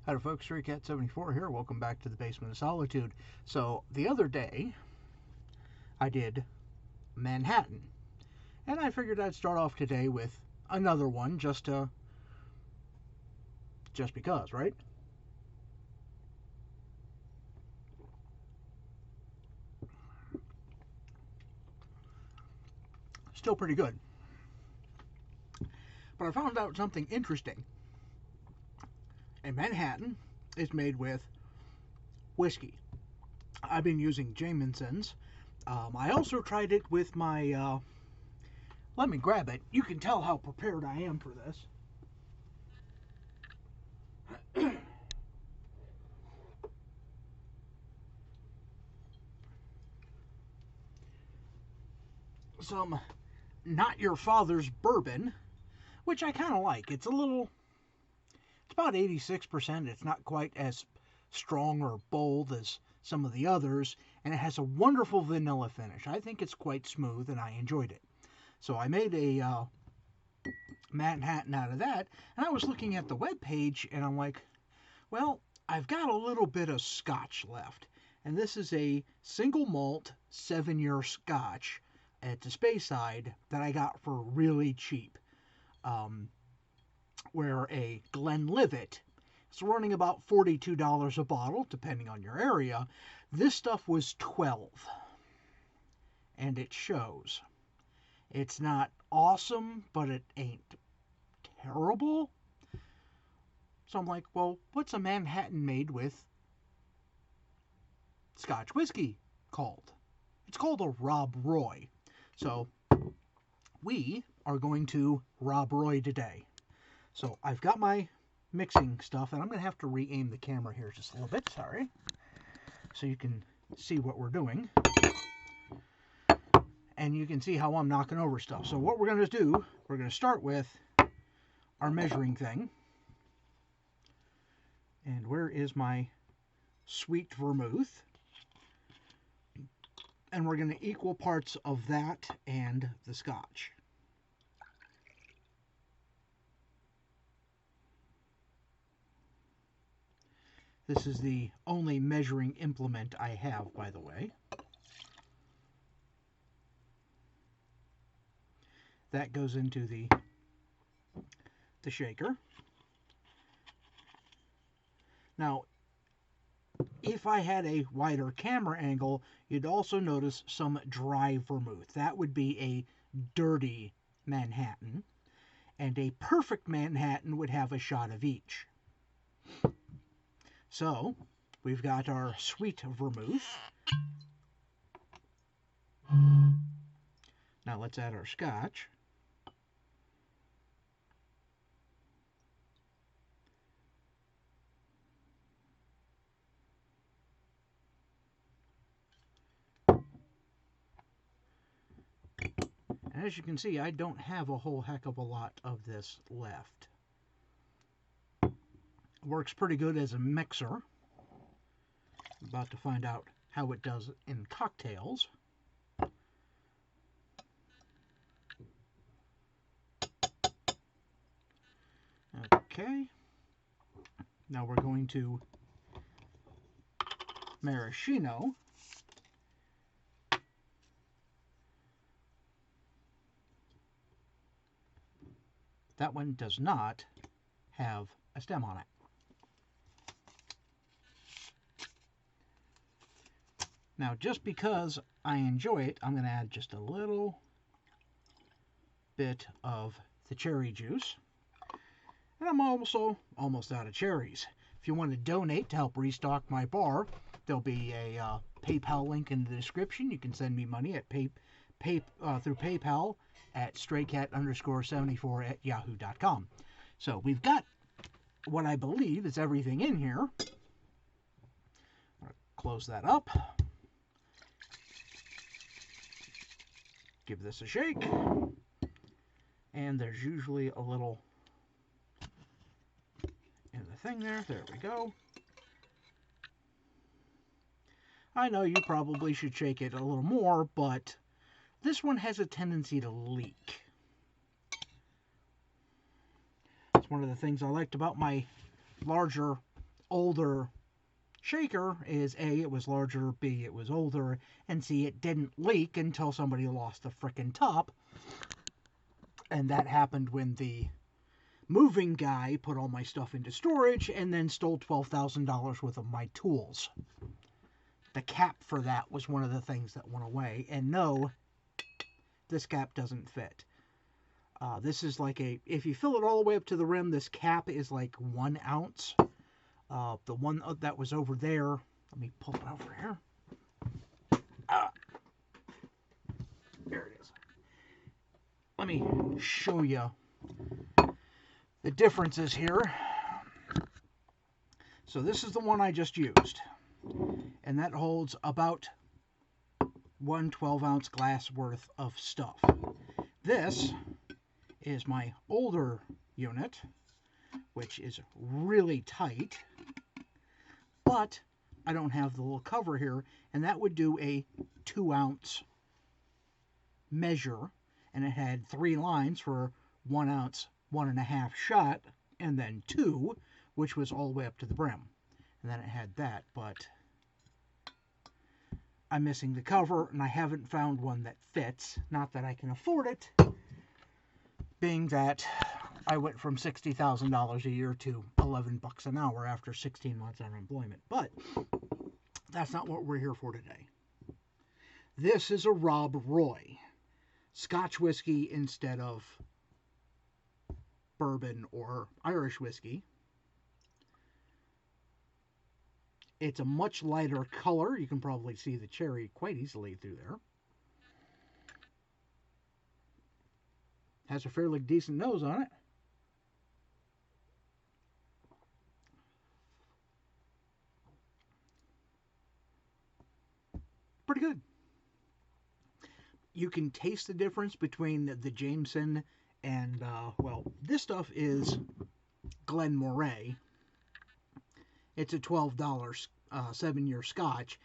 Hello folks, StreetCat74 here. Welcome back to the Basement of Solitude. So the other day I did Manhattan, and I figured I'd start off today with another one just because, right? Still pretty good. But I found out something interesting. And Manhattan is made with whiskey. I've been using Jamison's. I also tried it with my, let me grab it. You can tell how prepared I am for this. Some Not Your Father's bourbon, which I kind of like. It's about 86%. It's not quite as strong or bold as some of the others, and it has a wonderful vanilla finish. I think it's quite smooth, and I enjoyed it. So I made a Manhattan out of that, and I was looking at the web page, and I'm like, well, I've got a little bit of Scotch left, and this is a single malt 7-year Scotch at the Speyside that I got for really cheap. Where a Glenlivet is running about $42 a bottle, depending on your area. This stuff was $12, and it shows. It's not awesome, but it ain't terrible. So I'm like, well, what's a Manhattan made with Scotch whiskey called? It's called a Rob Roy. So we are going to Rob Roy today. So I've got my mixing stuff, and I'm going to have to re-aim the camera here just a little bit, sorry, so you can see what we're doing. And you can see how I'm knocking over stuff. So what we're going to do, we're going to start with our measuring thing. And where is my sweet vermouth? And we're going to equal parts of that and the Scotch. This is the only measuring implement I have, by the way. That goes into the shaker. Now, if I had a wider camera angle, you'd also notice some dry vermouth. That would be a dirty Manhattan. And a perfect Manhattan would have a shot of each. So, we've got our sweet vermouth. Now let's add our Scotch. And as you can see, I don't have a whole heck of a lot of this left. Works pretty good as a mixer. I'm about to find out how it does in cocktails. Okay. Now we're going to maraschino. That one does not have a stem on it. Now, just because I enjoy it, I'm going to add just a little bit of the cherry juice. And I'm also almost out of cherries. If you want to donate to help restock my bar, there'll be a PayPal link in the description. You can send me money at through PayPal at straycat_74@yahoo.com. So we've got what I believe is everything in here. Close that up. Give this a shake. And there's usually a little in the thing there. There we go. I know you probably should shake it a little more, but this one has a tendency to leak. It's one of the things I liked about my larger older shaker is A, it was larger, B, it was older, and C, it didn't leak until somebody lost the frickin' top. And that happened when the moving guy put all my stuff into storage and then stole $12,000 worth of my tools. The cap for that was one of the things that went away. And no, this cap doesn't fit. This is like if you fill it all the way up to the rim, this cap is like 1 ounce. The one that was over there, let me pull it over here. There it is. Let me show you the differences here. So this is the one I just used, and that holds about 1 12-ounce glass worth of stuff. This is my older unit, which is really tight, but I don't have the little cover here, and that would do a 2-ounce measure, and it had 3 lines for 1 ounce, 1.5 shot, and then 2, which was all the way up to the brim. And then it had that, but I'm missing the cover, and I haven't found one that fits. Not that I can afford it, being that I went from $60,000 a year to $11 an hour after 16 months unemployment. But that's not what we're here for today. This is a Rob Roy Scotch whiskey instead of bourbon or Irish whiskey. It's a much lighter color. You can probably see the cherry quite easily through there. Has a fairly decent nose on it. Pretty good. You can taste the difference between the Jamison and, well, this stuff is Glen Moray. It's a $12 7-year Scotch.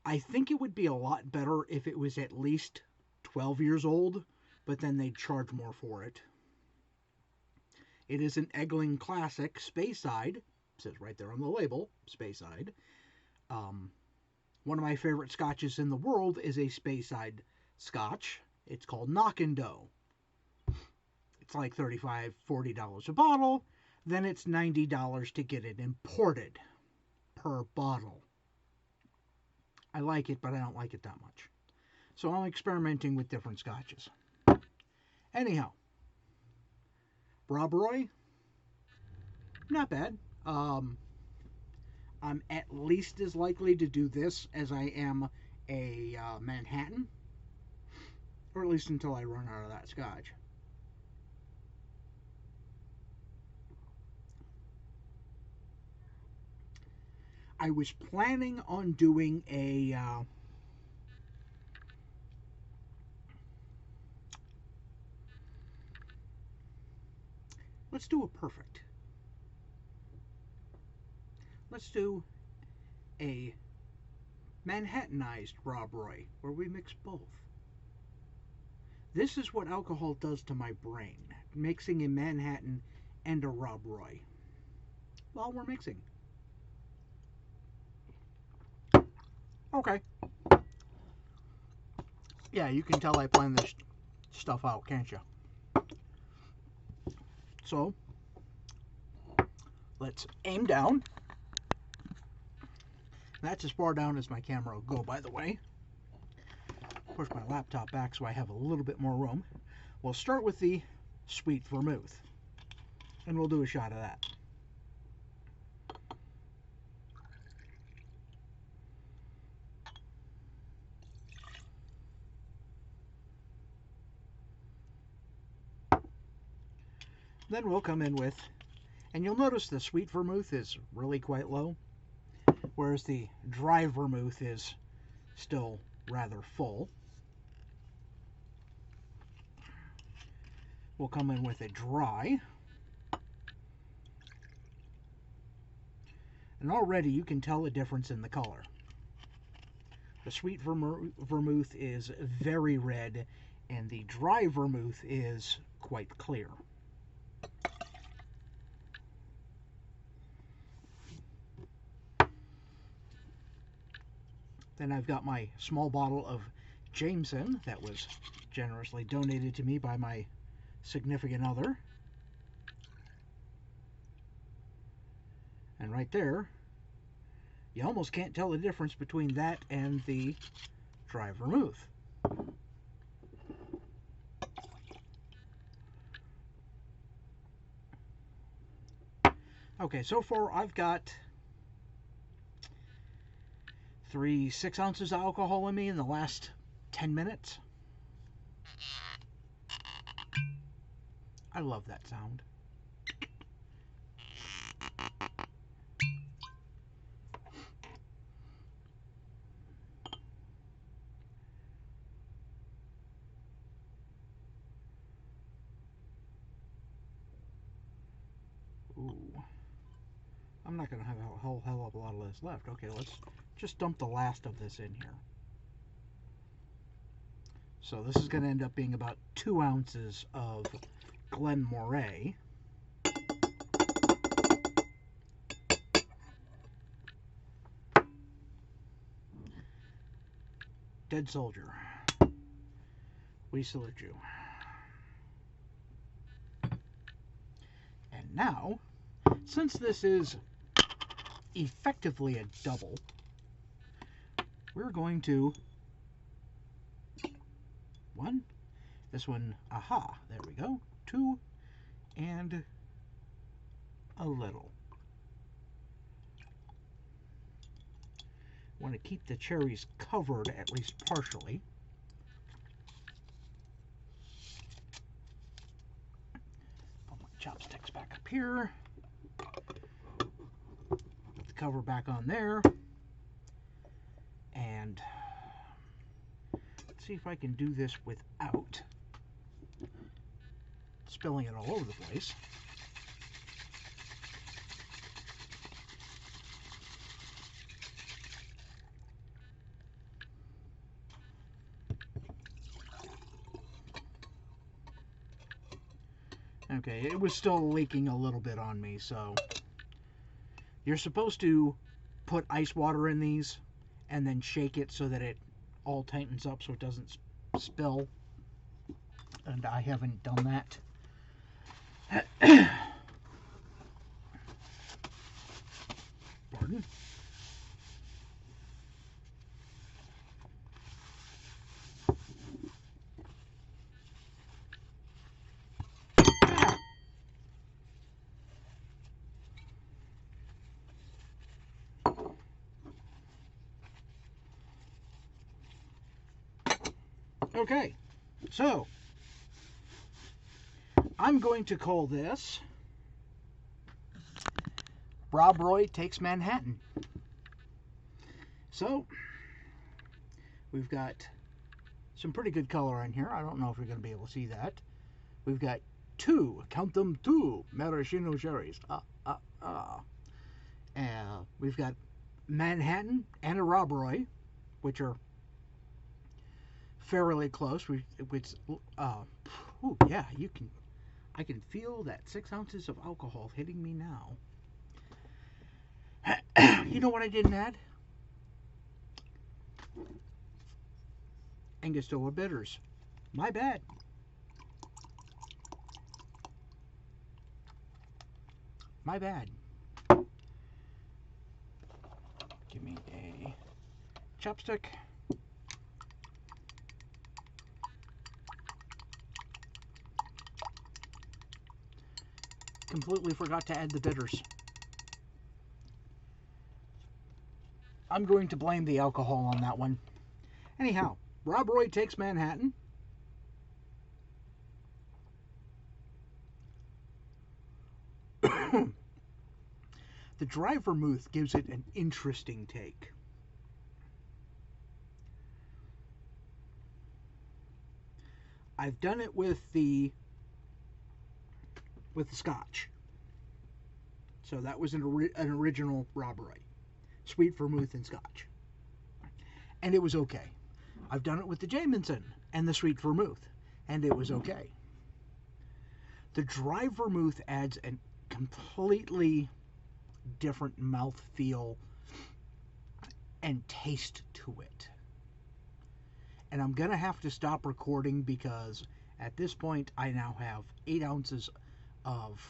I think it would be a lot better if it was at least 12 years old, but then they'd charge more for it. It is an Eggling Classic Speyside. It says right there on the label, Speyside. One of my favorite scotches in the world is a Speyside Scotch. It's called Knock'n'Doe. It's like $35, $40 a bottle. Then it's $90 to get it imported per bottle. I like it, but I don't like it that much. So I'm experimenting with different scotches. Anyhow, Rob Roy, not bad. I'm at least as likely to do this as I am a Manhattan, or at least until I run out of that scotch. I was planning on doing a let's do a perfect. Let's do a Manhattanized Rob Roy, where we mix both. This is what alcohol does to my brain, mixing a Manhattan and a Rob Roy while we're mixing. Okay. Yeah, you can tell I plan this stuff out, can't you? So, let's aim down. That's as far down as my camera will go, by the way. Push my laptop back so I have a little bit more room. We'll start with the sweet vermouth, and we'll do a shot of that. Then we'll come in with, and you'll notice the sweet vermouth is really quite low, whereas the dry vermouth is still rather full. We'll come in with a dry. And already you can tell a difference in the color. The sweet vermouth is very red, and the dry vermouth is quite clear. Then I've got my small bottle of Jamison that was generously donated to me by my significant other. And right there, you almost can't tell the difference between that and the dry vermouth. Okay, so far I've got 6 ounces of alcohol in me in the last 10 minutes. I love that sound. Ooh. I'm not going to have a whole hell of a lot of this left. Okay, let's just dump the last of this in here. So this is going to end up being about 2 ounces of Glen Moray. Dead soldier, we salute you. And now, since this is effectively a double, we're going to this one, aha, there we go, 2, and a little. Want to keep the cherries covered, at least partially. Put my chopsticks back up here. Put the cover back on there. And let's see if I can do this without spilling it all over the place. Okay, it was still leaking a little bit on me, so you're supposed to put ice water in these and then shake it so that it all tightens up so it doesn't spill, and I haven't done that. Pardon. Okay, so I'm going to call this Roy Takes Manhatten. So we've got some pretty good color in here. I don't know if you're going to be able to see that. We've got 2, count them, 2 maraschino cherries. We've got Manhattan and a Roy, which are fairly close. Yeah, I can feel that 6 ounces of alcohol hitting me now. You know what I didn't add? Angostura Bitters. My bad. My bad. Give me a chopstick. Completely forgot to add the bitters. I'm going to blame the alcohol on that one. Anyhow, Roy Takes Manhatten. The dry vermouth gives it an interesting take. I've done it with the Scotch. So that was an original Roy. Sweet vermouth and Scotch. And it was okay. I've done it with the Jamison and the sweet vermouth, and it was okay. The dry vermouth adds a completely different mouthfeel and taste to it. And I'm going to have to stop recording because at this point I now have 8 ounces of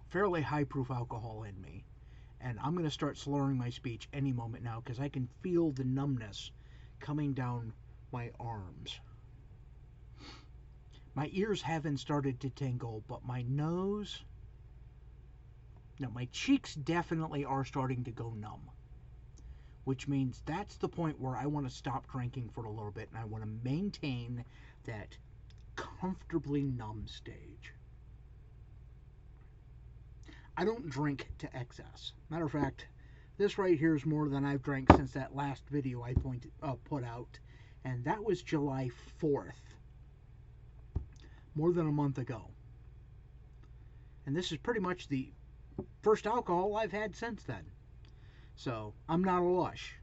fairly high proof alcohol in me. And I'm going to start slurring my speech any moment now because I can feel the numbness coming down my arms. My ears haven't started to tingle, but my nose, no, my cheeks definitely are starting to go numb. Which means that's the point where I want to stop drinking for a little bit and I want to maintain that comfortably numb stage. I don't drink to excess. Matter of fact, this right here is more than I've drank since that last video I put out, and that was July 4th. More than a month ago. And this is pretty much the first alcohol I've had since then. So, I'm not a lush.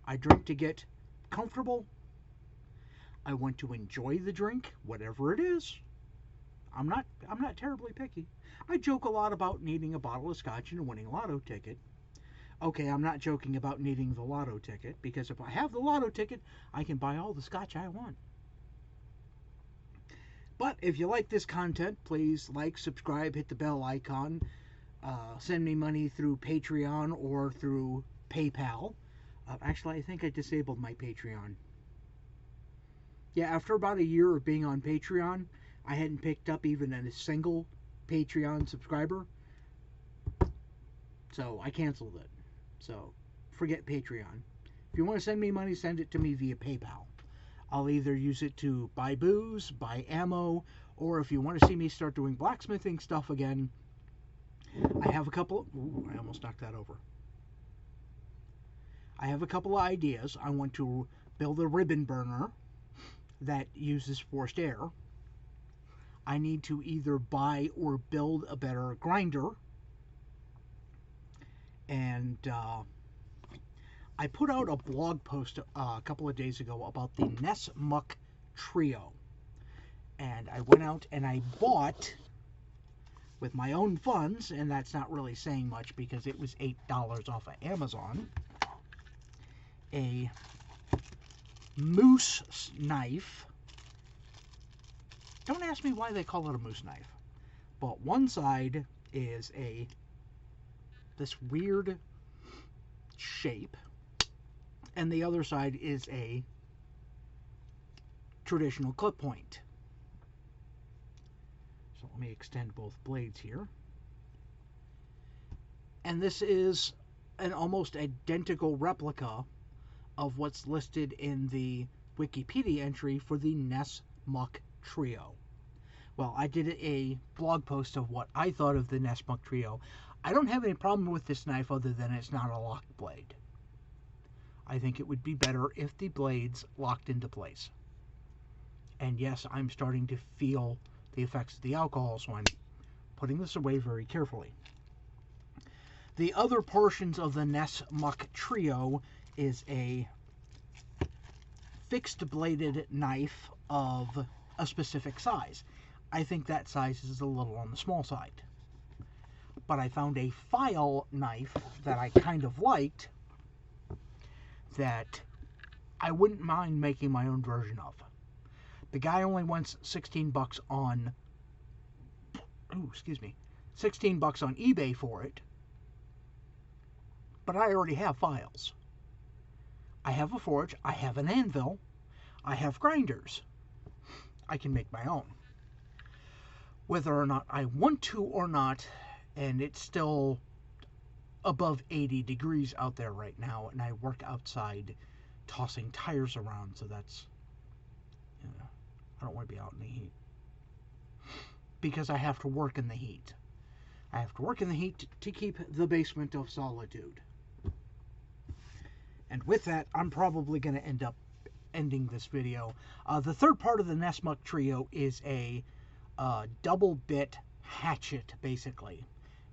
I drink to get comfortable. I want to enjoy the drink, whatever it is. I'm not terribly picky. I joke a lot about needing a bottle of scotch and a winning lotto ticket. Okay, I'm not joking about needing the lotto ticket, because if I have the lotto ticket, I can buy all the scotch I want. But if you like this content, please like, subscribe, hit the bell icon, send me money through Patreon or through PayPal. Actually, I think I disabled my Patreon. Yeah, after about a year of being on Patreon, I hadn't picked up even a single Patreon subscriber. So I canceled it. So forget Patreon. If you want to send me money, send it to me via PayPal. I'll either use it to buy booze, buy ammo, or if you want to see me start doing blacksmithing stuff again, I have a couple... Ooh, I almost knocked that over. I have a couple of ideas. I want to build a ribbon burner that uses forced air. I need to either buy or build a better grinder. And I put out a blog post a couple of days ago about the Nessmuck Trio. And I went out and I bought, with my own funds, and that's not really saying much because it was $8 off of Amazon, a moose knife. Don't ask me why they call it a moose knife. But one side is this weird shape, and the other side is a traditional clip point. So let me extend both blades here. And this is an almost identical replica of what's listed in the Wikipedia entry for the Nessmuck Trio. Well, I did a blog post of what I thought of the Nessmuck Trio. I don't have any problem with this knife other than it's not a locked blade. I think it would be better if the blades locked into place. And yes, I'm starting to feel the effects of the alcohol, so I'm putting this away very carefully. The other portions of the Nessmuck Trio is a fixed bladed knife of a specific size. I think that size is a little on the small side. But I found a file knife that I kind of liked that I wouldn't mind making my own version of. The guy only wants $16 on, $16 on eBay for it. But I already have files. I have a forge, I have an anvil, I have grinders. I can make my own. Whether or not I want to or not, and it's still above 80 degrees out there right now, and I work outside tossing tires around, so that's, I don't want to be out in the heat. Because I have to work in the heat. I have to work in the heat to keep the basement of solitude. And with that, I'm probably going to end up ending this video. The third part of the Nessmuck Trio is a double bit hatchet, basically.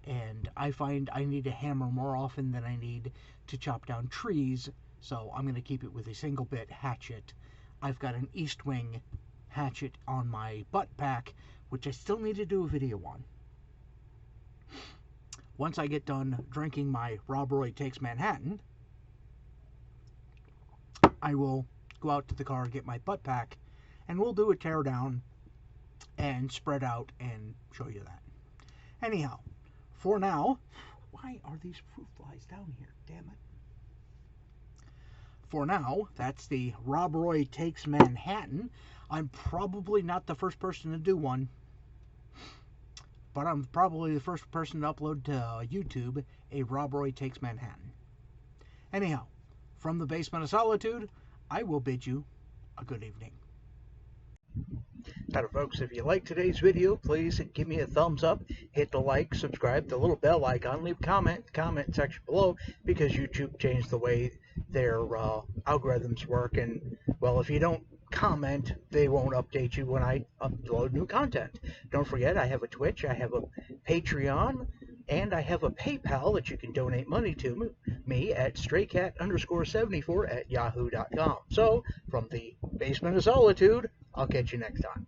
And I find I need to hammer more often than I need to chop down trees, so I'm going to keep it with a single bit hatchet. I've got an East Wing hatchet on my butt pack, which I still need to do a video on. Once I get done drinking my Roy Takes Manhatten, I will go out to the car, get my butt pack, and we'll do a tear down and spread out and show you that. Anyhow, for now, why are these fruit flies down here? Damn it. For now, that's the Roy Takes Manhatten. I'm probably not the first person to do one, but I'm probably the first person to upload to YouTube a Roy Takes Manhatten. Anyhow, from the basement of solitude, I will bid you a good evening. Now, folks, if you like today's video, please give me a thumbs up, hit the like, subscribe, the little bell icon, leave a comment section below, because YouTube changed the way their algorithms work, and, well, if you don't comment, they won't update you when I upload new content. Don't forget, I have a Twitch, I have a Patreon, and I have a PayPal that you can donate money to me at straycat_74@yahoo.com. So, from the basement of solitude, I'll catch you next time.